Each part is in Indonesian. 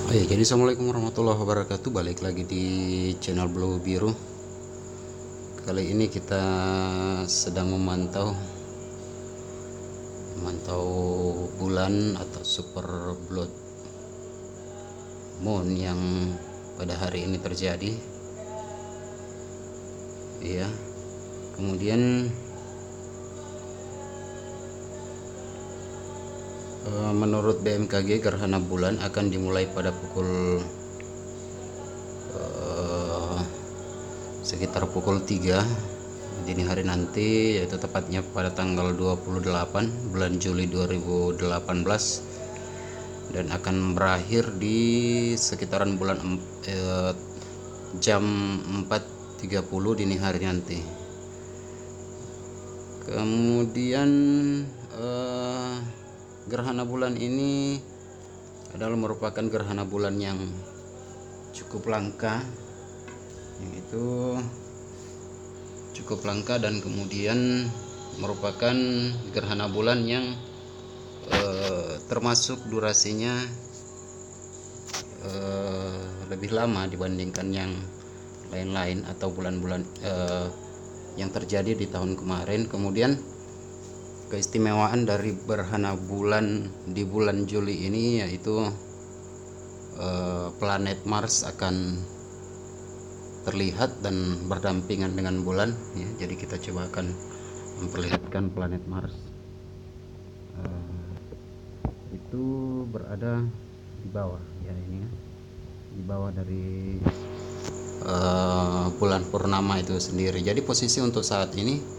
Oh ya, jadi assalamualaikum warahmatullahi wabarakatuh. Balik lagi di channel Blue Biru. Kali ini kita sedang memantau bulan atau super blood moon yang pada hari ini terjadi. Iya. Kemudian menurut BMKG gerhana bulan akan dimulai pada pukul sekitar pukul 3 dini hari nanti, yaitu tepatnya pada tanggal 28 bulan Juli 2018, dan akan berakhir di sekitaran jam 4.30 dini hari nanti. Kemudian gerhana bulan ini adalah merupakan gerhana bulan yang cukup langka, yaitu cukup langka, dan kemudian merupakan gerhana bulan yang termasuk durasinya lebih lama dibandingkan yang lain-lain atau bulan-bulan yang terjadi di tahun kemarin. Kemudian keistimewaan dari gerhana bulan di bulan Juli ini yaitu planet Mars akan terlihat dan berdampingan dengan bulan ya. Jadi kita coba akan memperlihatkan planet Mars. Itu berada di bawah ya, ini ya, di bawah dari bulan purnama itu sendiri. Jadi posisi untuk saat ini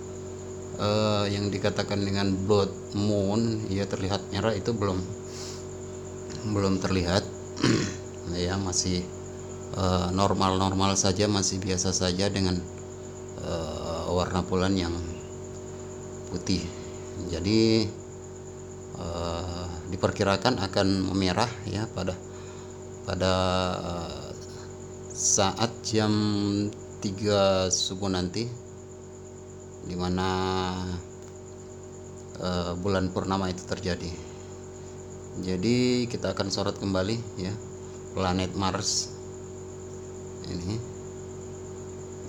yang dikatakan dengan blood moon ya, terlihat merah, itu belum terlihat ya, masih normal-normal saja, masih biasa saja dengan warna bulan yang putih. Jadi diperkirakan akan memerah ya pada saat jam 3 subuh nanti, dimana bulan purnama itu terjadi. Jadi kita akan sorot kembali ya planet Mars ini.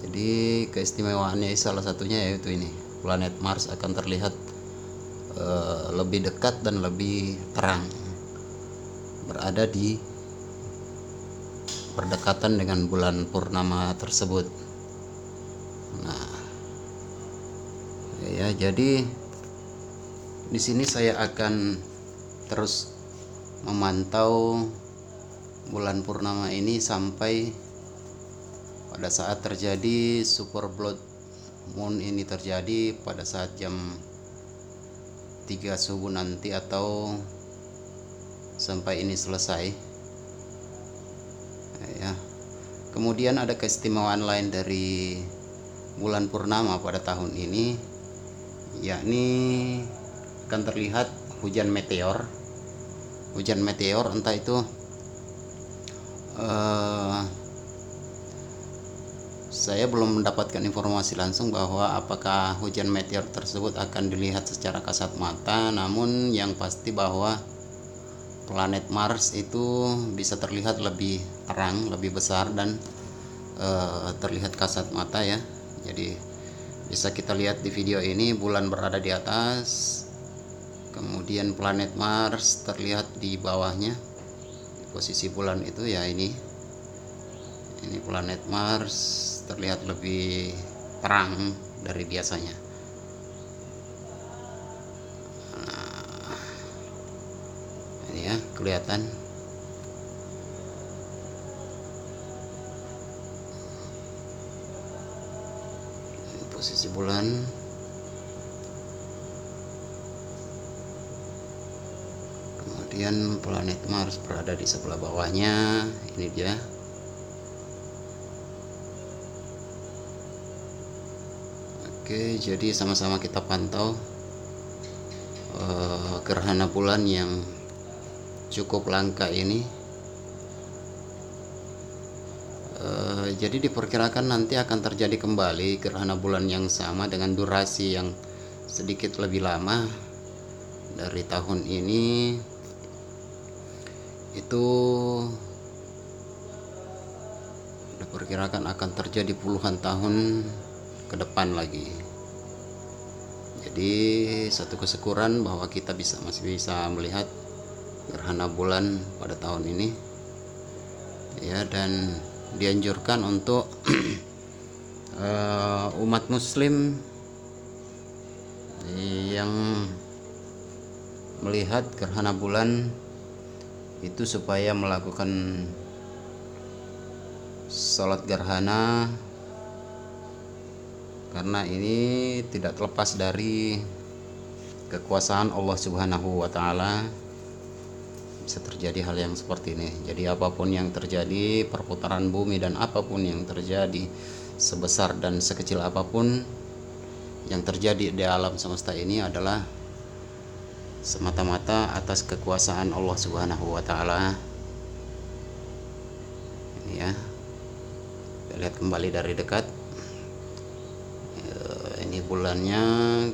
Jadi keistimewaannya salah satunya yaitu ini, planet Mars akan terlihat lebih dekat dan lebih terang, berada di berdekatan dengan bulan purnama tersebut. Nah ya, jadi di sini saya akan terus memantau bulan purnama ini sampai pada saat terjadi super blood moon ini terjadi pada saat jam 3 subuh nanti, atau sampai ini selesai ya. Kemudian ada keistimewaan lain dari bulan purnama pada tahun ini, yakni akan terlihat hujan meteor. Hujan meteor, entah itu saya belum mendapatkan informasi langsung bahwa apakah hujan meteor tersebut akan dilihat secara kasat mata, namun yang pasti bahwa planet Mars itu bisa terlihat lebih terang, lebih besar, dan terlihat kasat mata ya. Jadi bisa kita lihat di video ini, bulan berada di atas, kemudian planet Mars terlihat di bawahnya. Posisi bulan itu ya, ini planet Mars terlihat lebih terang dari biasanya. Nah, ini ya, kelihatan ini posisi bulan. Kemudian planet Mars berada di sebelah bawahnya. Ini dia. Oke, jadi sama-sama kita pantau gerhana bulan yang cukup langka ini. Jadi diperkirakan nanti akan terjadi kembali gerhana bulan yang sama dengan durasi yang sedikit lebih lama dari tahun ini. Itu diperkirakan akan terjadi puluhan tahun ke depan lagi. Jadi satu kesyukuran bahwa kita masih bisa melihat gerhana bulan pada tahun ini ya, dan dianjurkan untuk umat muslim yang melihat gerhana bulan itu supaya melakukan salat gerhana, karena ini tidak terlepas dari kekuasaan Allah Subhanahu wa taala. Bisa terjadi hal yang seperti ini. Jadi apapun yang terjadi, perputaran bumi dan apapun yang terjadi, sebesar dan sekecil apapun yang terjadi di alam semesta ini adalah semata-mata atas kekuasaan Allah Subhanahu wa taala. Ini ya. Kita lihat kembali dari dekat. Ini bulannya,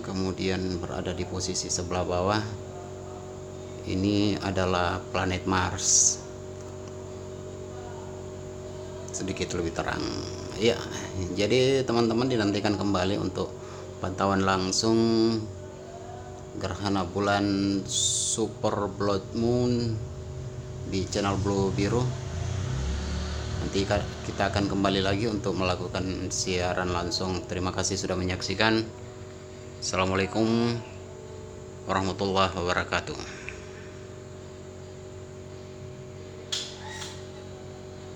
kemudian berada di posisi sebelah bawah. Ini adalah planet Mars. Sedikit lebih terang. Ya, jadi teman-teman dinantikan kembali untuk pantauan langsung gerhana bulan Super Blood Moon di channel Blue Biru. Nanti kita akan kembali lagi untuk melakukan siaran langsung. Terima kasih sudah menyaksikan. Assalamualaikum warahmatullahi wabarakatuh.